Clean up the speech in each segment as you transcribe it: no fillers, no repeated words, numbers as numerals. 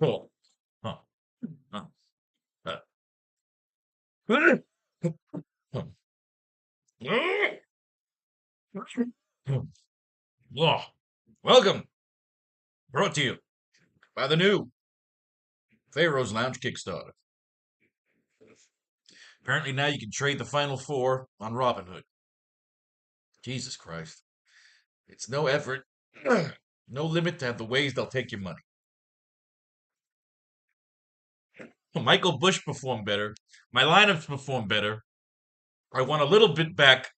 Oh. Huh. Huh. Uh. Oh. Welcome. Brought to you by the new Faro's Lounge Kickstarter. Apparently now you can trade the final four on Robinhood. Jesus Christ. It's no effort, no limit to have the ways they'll take your money. Michael Bush performed better. My lineups performed better. I won a little bit back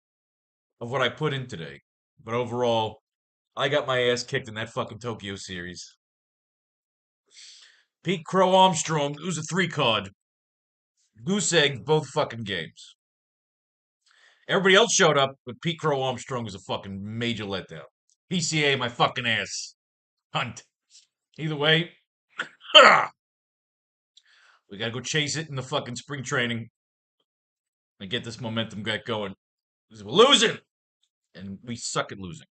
of what I put in today. But overall, I got my ass kicked in that fucking Tokyo series. Pete Crow Armstrong, who's a 3 card, goose egg both fucking games. Everybody else showed up, but Pete Crow Armstrong was a fucking major letdown. PCA my fucking ass. Hunt. Either way, we gotta go chase it in the fucking spring training and get this momentum back going. Because we're losing, and we suck at losing.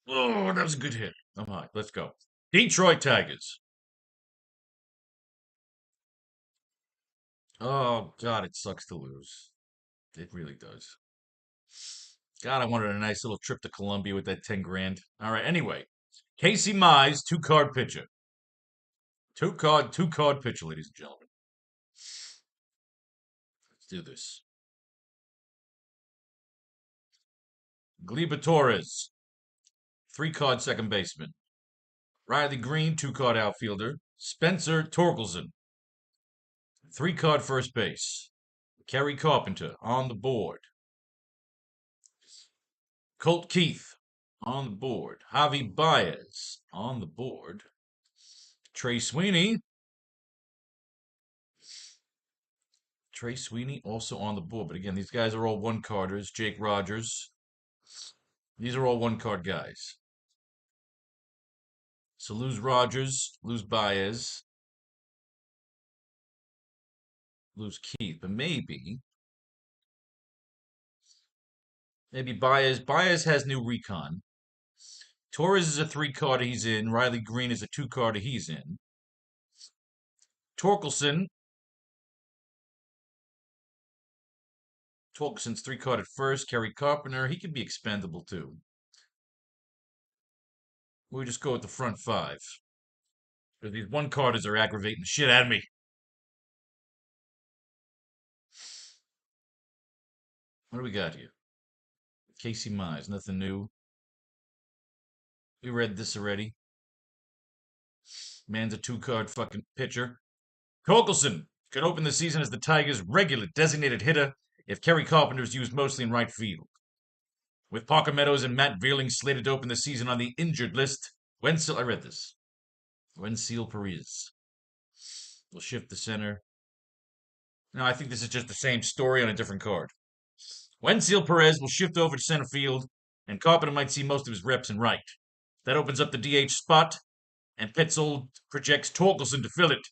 Oh, that was a good hit. I'm high. Let's go. Detroit Tigers. Oh, God, it sucks to lose. It really does. God, I wanted a nice little trip to Colombia with that 10 grand. All right, anyway. Casey Mize, 2 card pitcher. 2 card pitcher, ladies and gentlemen. Let's do this. Gleyber Torres, 3 card second baseman. Riley Green, 2 card outfielder. Spencer Torkelson, 3 card first base. Kerry Carpenter on the board. Colt Keith on the board. Javi Baez on the board. Trey Sweeney. Trey Sweeney also on the board. But again, these guys are all 1 carders. Jake Rogers. These are all 1 card guys. So lose Rogers, lose Baez, lose Keith. But maybe Baez has new recon. Torres is a 3 card he's in. Riley Green is a 2 card he's in. Torkelson's 3 card at first. Kerry Carpenter, he can be expendable too. We'll just go with the front 5. Because these 1 carders are aggravating the shit out of me. What do we got here? Casey Mize, nothing new. We read this already. Man's a 2 card fucking pitcher. Torkelson could open the season as the Tigers' regular designated hitter if Kerry Carpenter is used mostly in right field. With Parker Meadows and Matt Vierling slated to open the season on the injured list, I read this. Wenzel Perez will shift the center. No, I think this is just the same story on a different card. Wenzel Perez will shift over to center field, and Carpenter might see most of his reps in right. That opens up the DH spot, and Petzold projects Torkelson to fill it,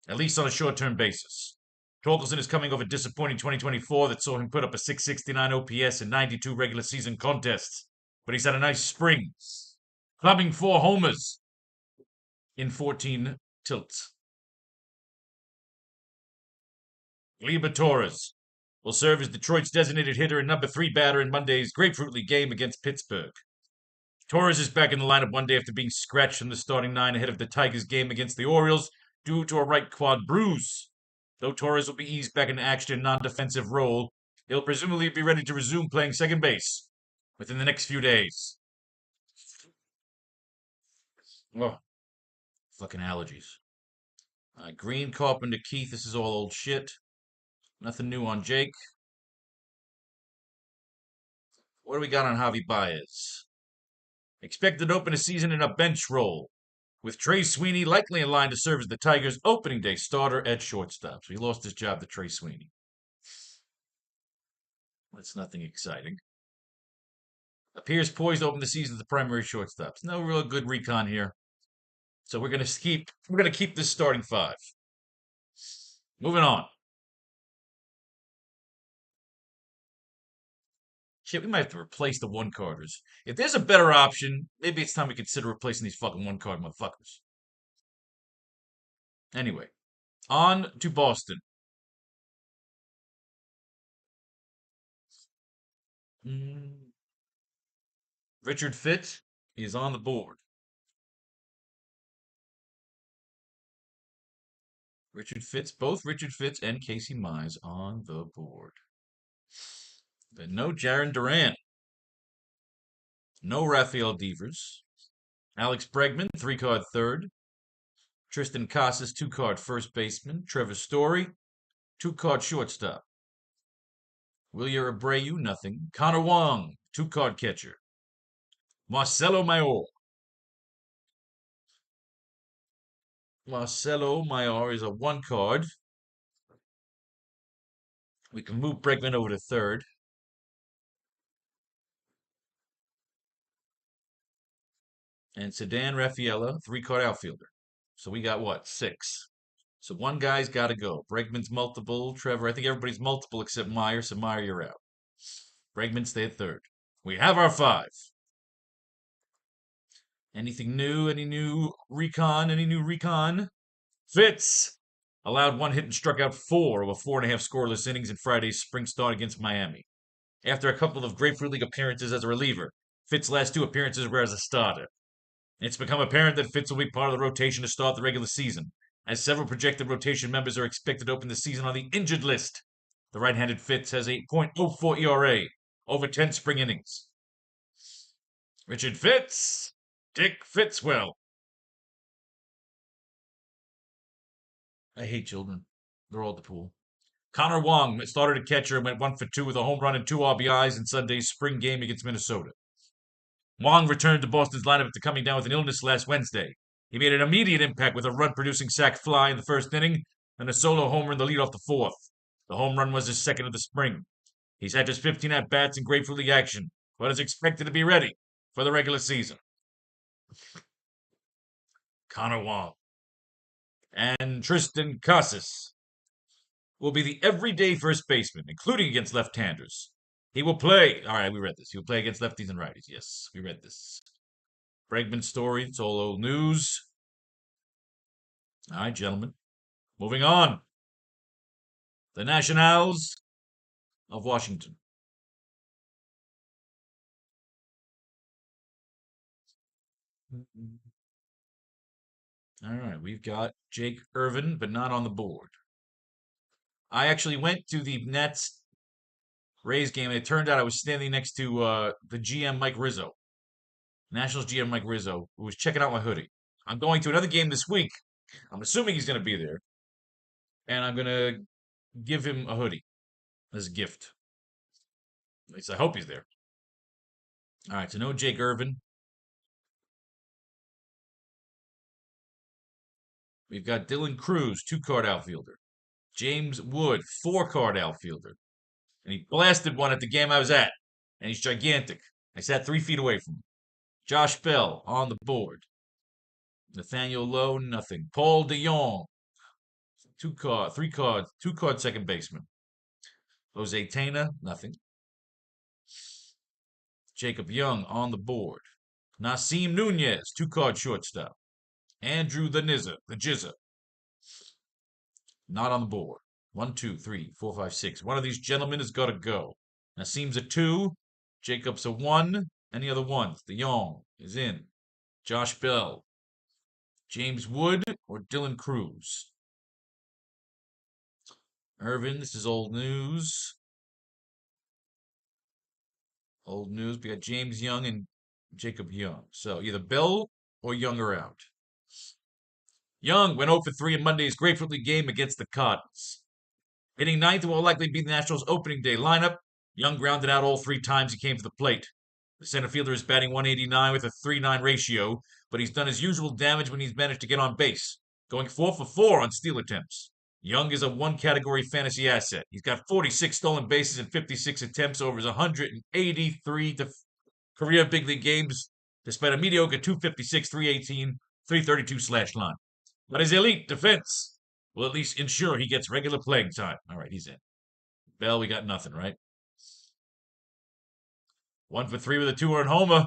at least on a short-term basis. Torkelson is coming off a disappointing 2024 that saw him put up a 669 OPS in 92 regular season contests, but he's had a nice spring, clubbing 4 homers in 14 tilts. Gleyber Torres will serve as Detroit's designated hitter and number 3 batter in Monday's Grapefruit League game against Pittsburgh. Torres is back in the lineup one day after being scratched from the starting 9 ahead of the Tigers game against the Orioles due to a right quad bruise. Though Torres will be eased back into action in a non-defensive role, he'll presumably be ready to resume playing second base within the next few days. Oh, fucking allergies. Green, Carpenter, Keith, this is all old shit. Nothing new on Jake. What do we got on Javi Baez? Expected to open a season in a bench role, with Trey Sweeney likely in line to serve as the Tigers' opening day starter at shortstop. So he lost his job to Trey Sweeney. That's nothing exciting. Appears poised to open the season as the primary shortstops. No real good recon here. So we're gonna keep this starting 5. Moving on. Shit, we might have to replace the one carders. If there's a better option, maybe it's time we consider replacing these fucking one card motherfuckers. Anyway, on to Boston. Mm, Richard Fitz is on the board. Both Richard Fitz and Casey Mize on the board. But no Jaron Duran, no Rafael Devers, Alex Bregman, 3-card third, Tristan Casas, 2-card first baseman, Trevor Story, 2-card shortstop, Wilyer Abreu, nothing, Connor Wong, 2-card catcher, Marcelo Mayor. Marcelo Mayor is a 1-card. We can move Bregman over to third. And Sedan Rafaela, 3-card outfielder. So we got what? 6. So one guy's got to go. Bregman's multiple. Trevor, I think everybody's multiple except Meyer. So Meyer, you're out. Bregman stay at third. We have our 5. Anything new? Any new recon? Fitz allowed 1 hit and struck out 4 over 4.5 scoreless innings in Friday's spring start against Miami. After a couple of Grapefruit League appearances as a reliever, Fitz's last 2 appearances were as a starter. It's become apparent that Fitz will be part of the rotation to start the regular season, as several projected rotation members are expected to open the season on the injured list. The right-handed Fitz has a .04 ERA over 10 spring innings. Richard Fitz, Dick Fitzwell. I hate children. They're all at the pool. Connor Wong started at catcher and went 1 for 2 with a home run and 2 RBIs in Sunday's spring game against Minnesota. Wong returned to Boston's lineup after coming down with an illness last Wednesday. He made an immediate impact with a run-producing sac fly in the first inning and a solo homer in the lead off the fourth. The home run was his second of the spring. He's had just 15 at-bats in Grapefruit League action, but is expected to be ready for the regular season. Connor Wong and Tristan Casas will be the everyday first baseman, including against left-handers. He will play. All right, we read this. He will play against lefties and righties. Yes, we read this. Bregman story. It's all old news. All right, gentlemen. Moving on. The Nationals of Washington. All right, we've got Jake Irvin, but not on the board. I actually went to the Nets Rays game, and it turned out I was standing next to the GM Mike Rizzo, Nationals GM Mike Rizzo, who was checking out my hoodie. I'm going to another game this week. I'm assuming he's going to be there, and I'm going to give him a hoodie as a gift. At least I hope he's there. All right, so no Jake Irvin. We've got Dylan Cruz, 2-card outfielder. James Wood, 4-card outfielder. And he blasted one at the game I was at. And he's gigantic. I sat 3 feet away from him. Josh Bell on the board. Nathaniel Lowe, nothing. Paul DeYoung, 2-card second baseman. Jose Tena, nothing. Jacob Young on the board. Nasim Nunez, 2-card shortstop. Andrew the Jizza. Not on the board. 1, 2, 3, 4, 5, 6. One of these gentlemen has got to go. Nasim's a 2. Jacob's a 1. Any other ones? De Jong is in. Josh Bell. James Wood or Dylan Cruz? Irvin, this is old news. Old news. We got James Young and Jacob Young. So either Bell or Young are out. Young went 0 for 3 in Monday's Grapefruit League game against the Cardinals. Hitting ninth will likely be the Nationals' opening day lineup. Young grounded out all 3 times he came to the plate. The center fielder is batting 189 with a 3.9 ratio, but he's done his usual damage when he's managed to get on base, going 4 for 4 on steal attempts. Young is a 1-category fantasy asset. He's got 46 stolen bases and 56 attempts over his 183 career big league games, despite a mediocre 256, 318, 332 slash line. But his elite defense will at least ensure he gets regular playing time. All right, he's in. Bell, we got nothing, right? 1 for 3 with a two-run homer.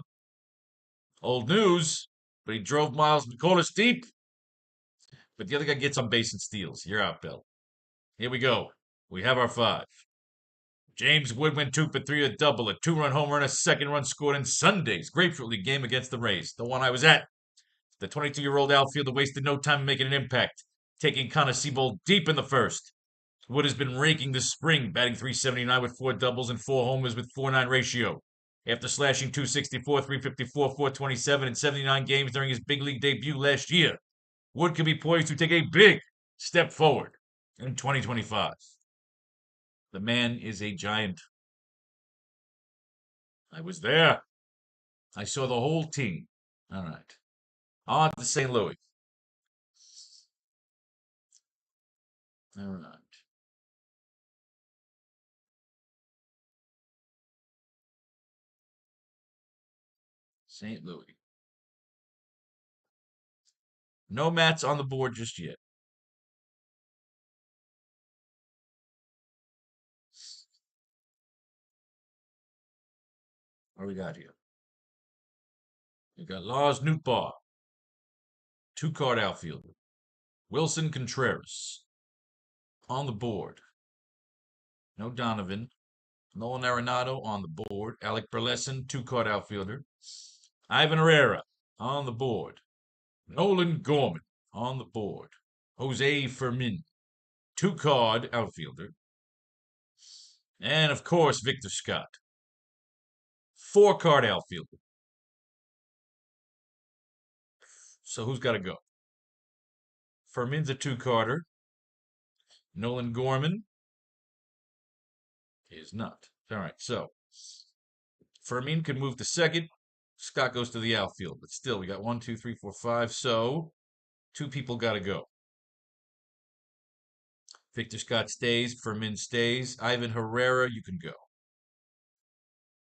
Old news, but he drove Miles McCullers deep. But the other guy gets on base and steals. You're out, Bill. Here we go. We have our 5. James Wood went 2 for 3 with a double, a two-run homer, and a second run scored in Sunday's Grapefruit League game against the Rays, the one I was at. The 22-year-old outfielder wasted no time making an impact, taking Connor Seabold deep in the first. Wood has been raking this spring, batting .379 with 4 doubles and 4 homers with .49 ratio. After slashing .264, .354, .427, and 79 games during his big league debut last year, Wood could be poised to take a big step forward in 2025. The man is a giant. I was there. I saw the whole team. All right. On to St. Louis. All right. St. Louis. No Mats on the board just yet. What do we got here? We got Lars Nootbaar, 2-card outfielder. Wilson Contreras on the board. No Donovan. Nolan Arenado on the board. Alec Burleson, 2-card outfielder. Ivan Herrera on the board. Nolan Gorman on the board. Jose Fermin, 2-card outfielder. And of course, Victor Scott, 4-card outfielder. So who's got to go? Fermin's a 2-carder. Nolan Gorman is not. All right, so Fermin can move to second. Scott goes to the outfield, but still, we got 1, 2, 3, 4, 5. So 2 people got to go. Victor Scott stays. Fermin stays. Ivan Herrera, you can go.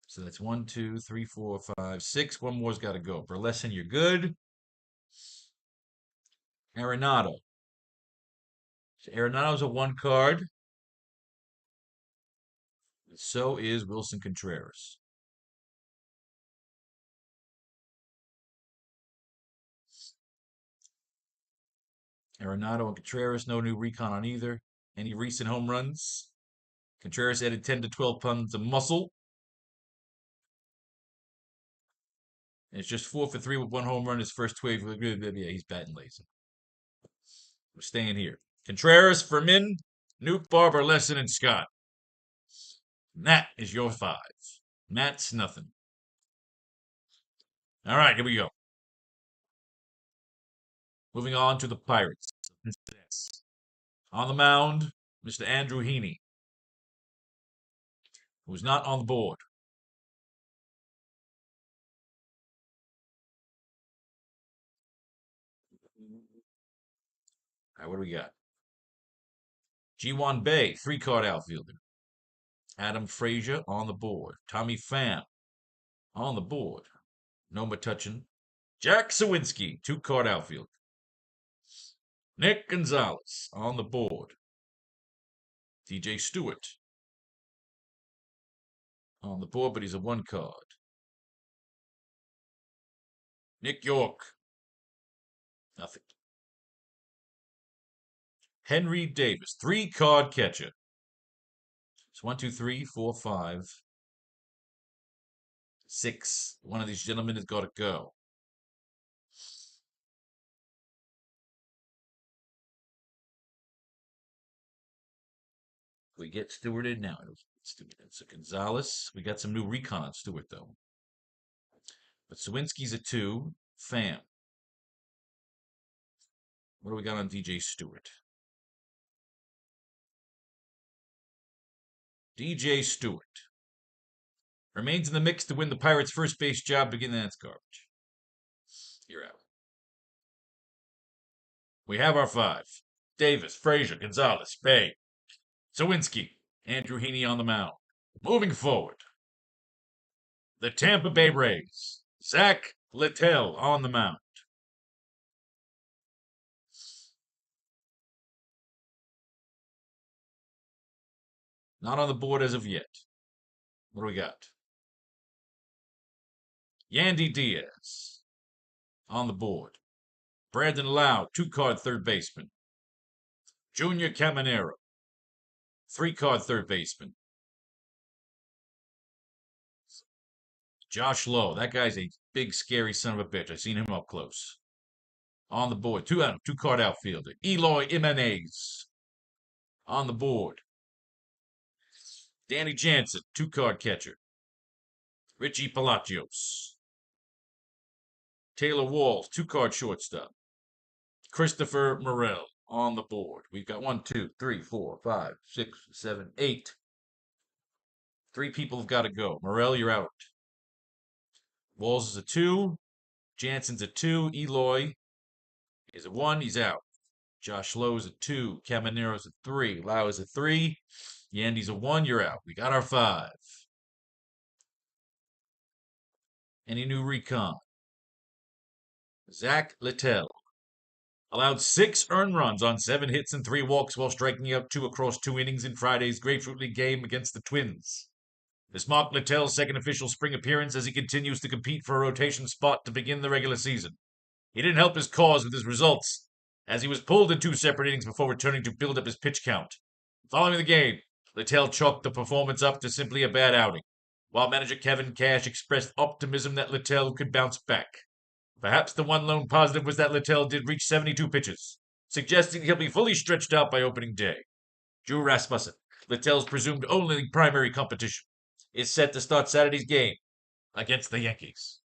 So that's 1, 2, 3, 4, 5, 6. One more's got to go. Burleson, you're good. Arenado. So Arenado's a 1-card. So is Wilson Contreras. Arenado and Contreras, no new recon on either. Any recent home runs? Contreras added 10 to 12 pounds of muscle. And it's just 4 for 3 with 1 home run. His first 12. Yeah, he's batting lazy. We're staying here. Contreras, Fermin, Nootbaar, Burleson, and Scott. And that is your 5. Matt's nothing. All right, here we go. Moving on to the Pirates. On the mound, Mr. Andrew Heaney, who's not on the board. All right, what do we got? G1 Bay, 3-card outfielder. Adam Frazier on the board. Tommy Pham on the board. No McCutchen. Jack Sawinski, 2-card outfielder. Nick Gonzalez on the board. DJ Stewart on the board, but he's a 1-card. Nick York, nothing. Henry Davis, 3-card catcher. It's 1, 2, 3, 4, 5, 6. One of these gentlemen has got to go. We get Stewart in now. So Gonzalez. We got some new recon on Stewart, though. But Sawinski's a 2. Pham. What do we got on DJ Stewart? DJ Stewart remains in the mix to win the Pirates' first base job. Beginning, that's garbage. You're out. We have our 5. Davis, Frazier, Gonzalez, Bay, Sawinski, Andrew Heaney on the mound. Moving forward, the Tampa Bay Rays. Zach Littell on the mound. Not on the board as of yet. What do we got? Yandy Diaz on the board. Brandon Lau, 2-card third baseman. Junior Caminero, 3-card third baseman. Josh Lowe, that guy's a big, scary son of a bitch. I've seen him up close. On the board, two-card outfielder. Eloy Jimenez on the board. Danny Jansen, 2-card catcher. Richie Palacios. Taylor Walls, 2-card shortstop. Christopher Morel on the board. We've got 1, 2, 3, 4, 5, 6, 7, 8. 3 people have got to go. Morel, you're out. Walls is a 2. Jansen's a 2. Eloy is a 1. He's out. Josh Lowe is a 2. Caminero's a 3. Lau is a 3. Yandy's a 1. You're out. We got our 5. Any new recon? Zach Littell allowed 6 earned runs on 7 hits and 3 walks while striking out 2 across 2 innings in Friday's Grapefruit League game against the Twins. This marked Littell's second official spring appearance as he continues to compete for a rotation spot to begin the regular season. He didn't help his cause with his results, as he was pulled in 2 separate innings before returning to build up his pitch count. Following the game, Littell chalked the performance up to simply a bad outing, while manager Kevin Cash expressed optimism that Littell could bounce back. Perhaps the one lone positive was that Littell did reach 72 pitches, suggesting he'll be fully stretched out by opening day. Drew Rasmussen, Littell's presumed only primary competition, is set to start Saturday's game against the Yankees.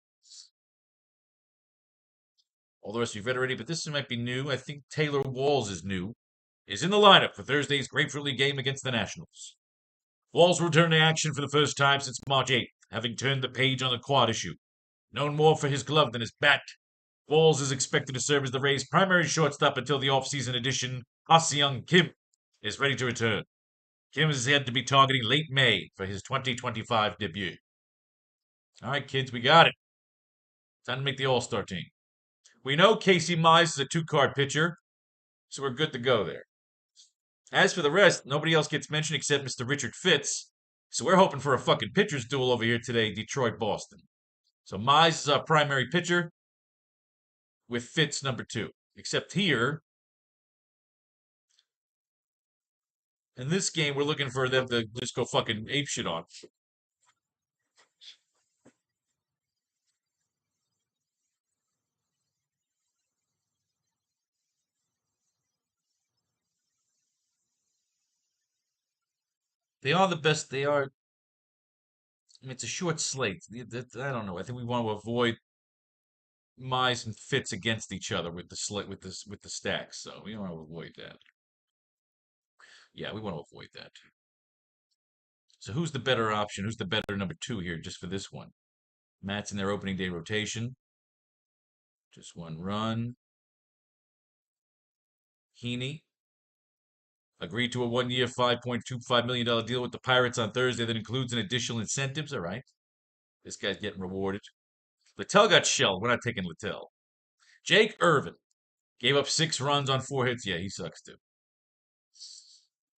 All the rest you've read already, but this might be new. I think Taylor Walls is new. Is in the lineup for Thursday's Grapefruit League game against the Nationals. Walls returned to action for the first time since March 8th, having turned the page on the quad issue. Known more for his glove than his bat, Walls is expected to serve as the Rays' primary shortstop until the offseason addition, Ha-Seong Kim, is ready to return. Kim is said to be targeting late May for his 2025 debut. All right, kids, we got it. Time to make the All-Star team. We know Casey Mize is a 2-card pitcher, so we're good to go there. As for the rest, nobody else gets mentioned except Mr. Richard Fitz, so we're hoping for a fucking pitcher's duel over here today, Detroit-Boston. So Mize is our primary pitcher, with Fitz number 2. Except here, in this game, we're looking for them to just go fucking apeshit on. They are the best. They are. I mean, it's a short slate. I don't know. I think we want to avoid Mize and Fitz against each other with the slate with the stacks. So we want to avoid that. Yeah, we want to avoid that. So who's the better option? Who's the better number 2 here just for this one? Matt's in their opening day rotation. Just 1 run. Heaney agreed to a 1-year, $5.25 million deal with the Pirates on Thursday that includes an additional incentives. All right. This guy's getting rewarded. Littell got shelled. We're not taking Littell. Jake Irvin gave up 6 runs on 4 hits. Yeah, he sucks too.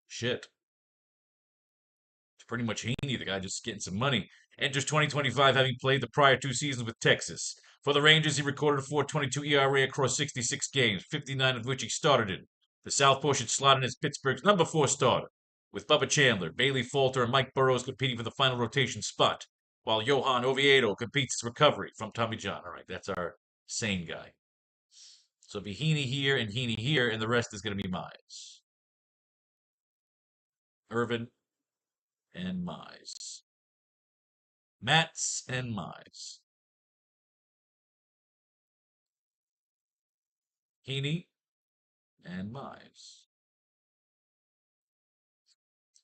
Shit. It's pretty much Heaney, the guy just getting some money. Enters 2025 having played the prior 2 seasons with Texas. For the Rangers, he recorded a .422 ERA across 66 games, 59 of which he started in. The Southpaw should slot in as Pittsburgh's number 4 starter, with Bubba Chandler, Bailey Falter, and Mike Burrows competing for the final rotation spot, while Johan Oviedo competes his recovery from Tommy John. All right, that's our sane guy. So it'll be Heaney here, and the rest is going to be Mize. Irvin and Mize. Matz and Mize. Heaney and Mize.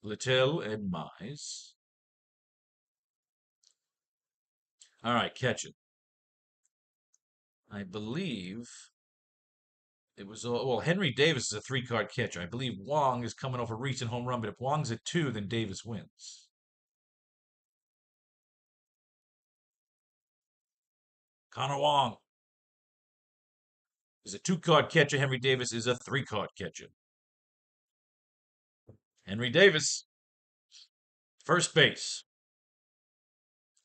Littell and Mize. All right, catch it. I believe it was, well, Henry Davis is a 3-card catcher. I believe Wong is coming off a recent home run, but if Wong's at 2, then Davis wins. Connor Wong is a 2-card catcher. Henry Davis is a 3-card catcher. Henry Davis, first base.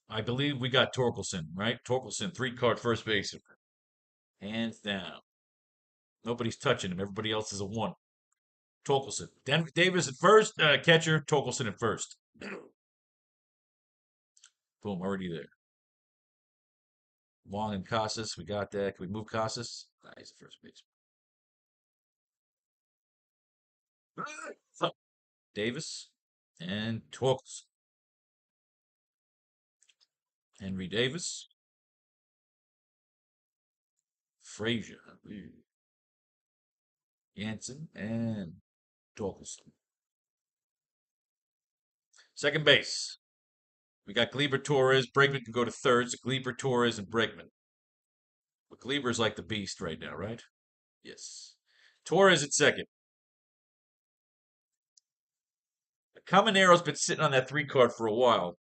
I believe we got Torkelson, right? Torkelson, 3-card first baseman. Hands down. Nobody's touching him. Everybody else is a 1. Torkelson. Davis at first, catcher, Torkelson at first. Boom, already there. Wong and Casas, we got that. Can we move Casas? He's the first baseman. Davis and Torkelson. Henry Davis. Frazier. Jansen and Torkelson. Second base. We got Gleyber Torres. Bregman can go to third. So Gleyber Torres and Bregman. But Gleyber's like the beast right now, right? Yes. Torres at second. Camanero's been sitting on that 3-card for a while.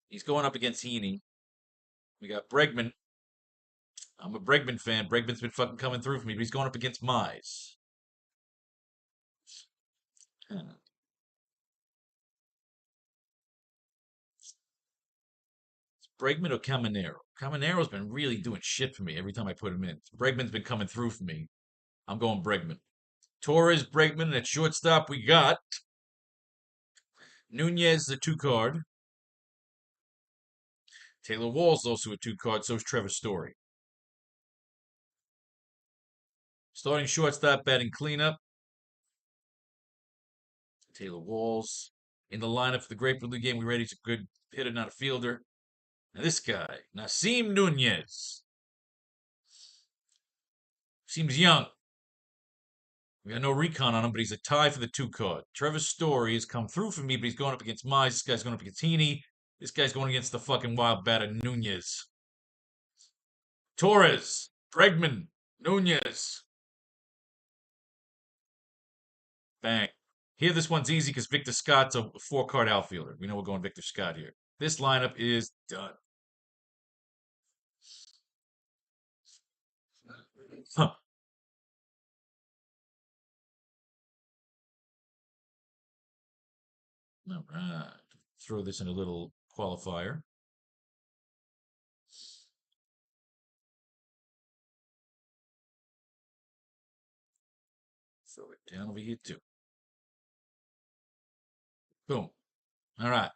He's going up against Heaney. We got Bregman. I'm a Bregman fan. Bregman's been fucking coming through for me, but he's going up against Mize. Huh. It's Bregman or Caminero? Camanero's been really doing shit for me every time I put him in. Bregman's been coming through for me. I'm going Bregman. Torres, Bregman, and at shortstop we got Nunez, the 2-card. Taylor Wall's also a 2-card, so is Trevor Story. Starting shortstop, batting cleanup. Taylor Walls. In the lineup for the Grapefruit League game, we ready. He's a good hitter, not a fielder. Now this guy, Nasim Nunez. Seems young. We got no recon on him, but he's a tie for the 2-card. Trevor Story has come through for me, but he's going up against Mize. This guy's going up against Heaney. This guy's going against the fucking wild batter, Nunez. Torres, Bregman, Nunez. Bang. Here, this one's easy because Victor Scott's a 4-card outfielder. We know we're going Victor Scott here. This lineup is done. Huh. All right. Throw this in a little qualifier. Throw it down over here, too. Boom. All right.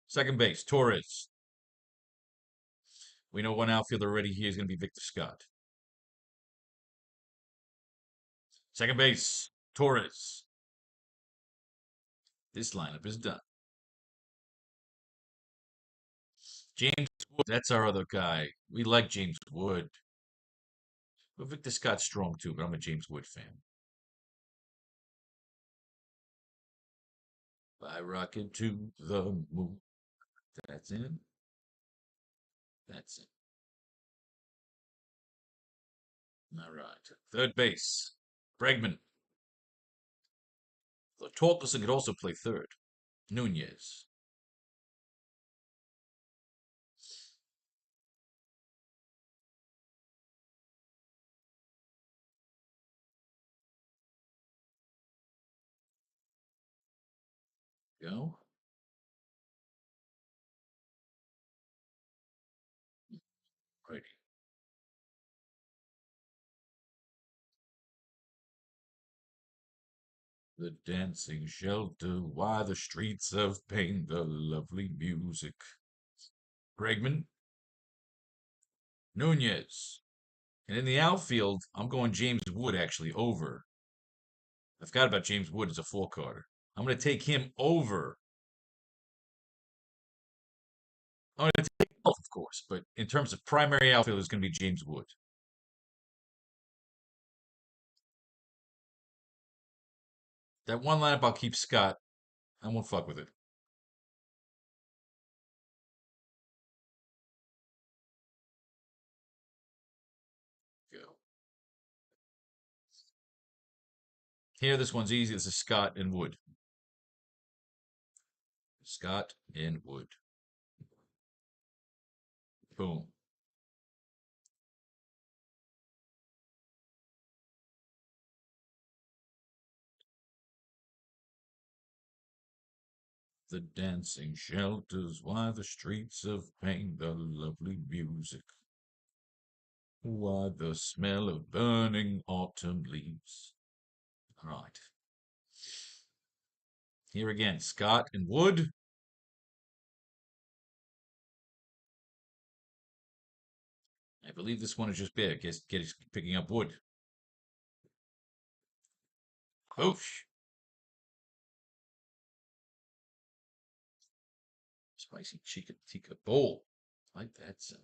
Second base, Torres. We know one outfielder already here is going to be Victor Scott. Second base, Torres. This lineup is done. James Wood, that's our other guy. We like James Wood. But Victor Scott's strong too, but I'm a James Wood fan. Fly rocket to the moon. That's in. That's it. All right. Third base, Bregman. The Torkelson could also play third. Nunez. Go. Righty. The dancing shelter, why the streets of pain, the lovely music. Bregman, Nunez. And in the outfield, I'm going James Wood actually over. I forgot about James Wood as a 4-carder. I'm going to take him over. I'm going to take both, of course, but in terms of primary outfield, it's going to be James Wood. That one lineup, I'll keep Scott. I won't fuck with it. Go. Here, this one's easy. This is Scott and Wood. Scott and Wood. Boom. The dancing shelters, why the streets of pain, the lovely music, why the smell of burning autumn leaves. All right. Here again, Scott and Wood. I believe this one is just big. Picking up wood. Whoosh. Spicy chicken tikka bowl. I like that sound.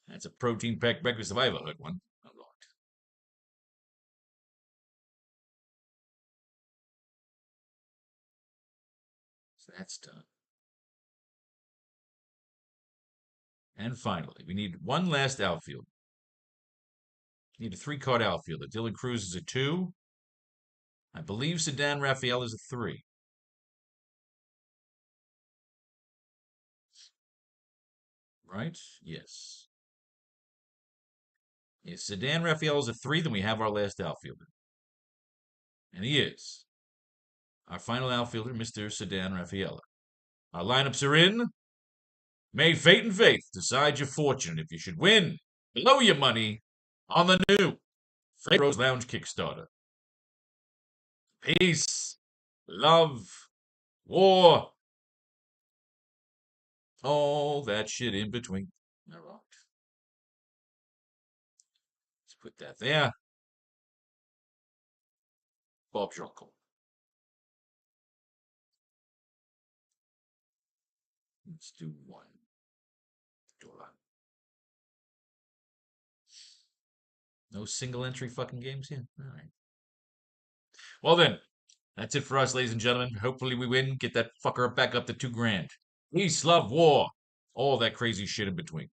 That's a protein-packed breakfast if I ever heard one. Oh, Lord. So that's done. And finally, we need one last outfield. We need a 3-card outfielder. Dylan Cruz is a 2. I believe Sedan Raphael is a 3. Right? Yes. If Sedan Raphael is a 3, then we have our last outfielder. And he is our final outfielder, Mr. Sedan Raphael. Our lineups are in. May fate and faith decide your fortune if you should win. Blow your money on the new Faro's Lounge Kickstarter. Peace, love, war, all that shit in between. All right. Let's put that there. Bob's your uncle. Let's do $1. No single entry fucking games here. All right. Well then, that's it for us, ladies and gentlemen. Hopefully we win. Get that fucker back up to $2 grand. Peace, love, war, all that crazy shit in between.